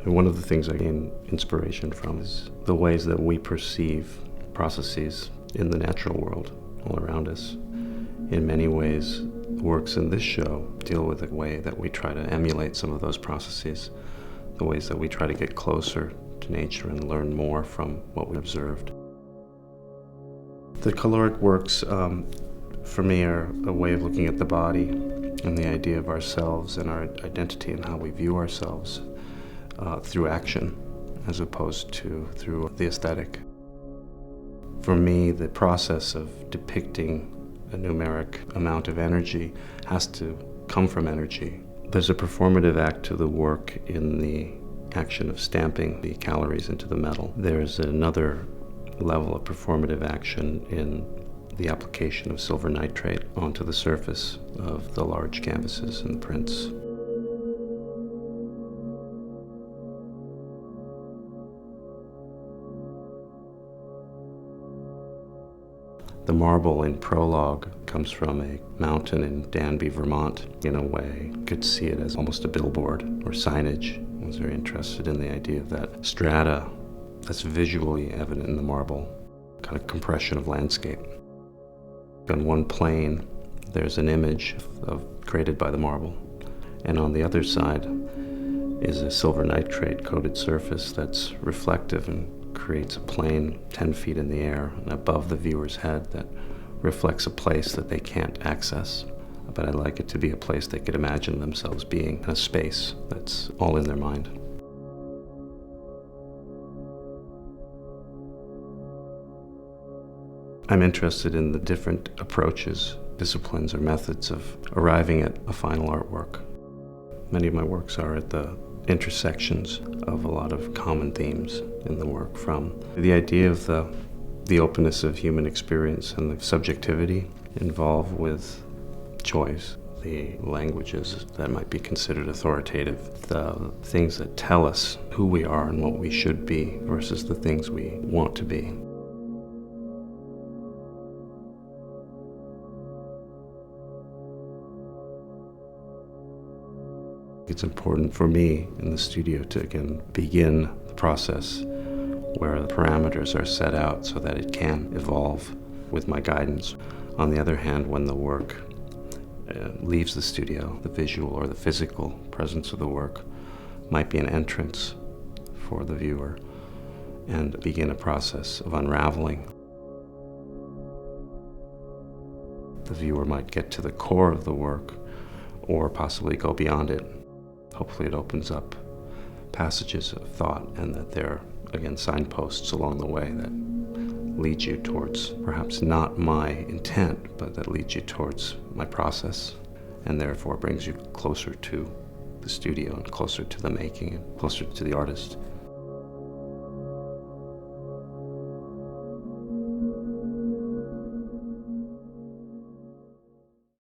And one of the things I gain inspiration from is the ways that we perceive processes in the natural world all around us. In many ways, works in this show deal with the way that we try to emulate some of those processes, the ways that we try to get closer to nature and learn more from what we observed. The caloric works, for me, are a way of looking at the body and the idea of ourselves and our identity and how we view ourselves through action as opposed to through the aesthetic. For me, the process of depicting a numeric amount of energy has to come from energy. There's a performative act to the work in the action of stamping the calories into the metal. There's another level of performative action in the application of silver nitrate onto the surface of the large canvases and prints. The marble in Prologue comes from a mountain in Danby, Vermont. In a way, you could see it as almost a billboard or signage. I was very interested in the idea of that strata that's visually evident in the marble, kind of compression of landscape. On one plane, there's an image created by the marble, and on the other side is a silver nitrate coated surface that's reflective and creates a plane 10 feet in the air and above the viewer's head that reflects a place that they can't access. But I like it to be a place they could imagine themselves being, a space that's all in their mind. I'm interested in the different approaches, disciplines, or methods of arriving at a final artwork. Many of my works are at the intersections of a lot of common themes in the work, from the idea of the openness of human experience and the subjectivity involved with choice, the languages that might be considered authoritative, the things that tell us who we are and what we should be versus the things we want to be. It's important for me in the studio to, again, begin the process where the parameters are set out so that it can evolve with my guidance. On the other hand, when the work leaves the studio, the visual or the physical presence of the work might be an entrance for the viewer and begin a process of unraveling. The viewer might get to the core of the work or possibly go beyond it. Hopefully it opens up passages of thought and that there are, again, signposts along the way that lead you towards perhaps not my intent, but that leads you towards my process and therefore brings you closer to the studio and closer to the making and closer to the artist.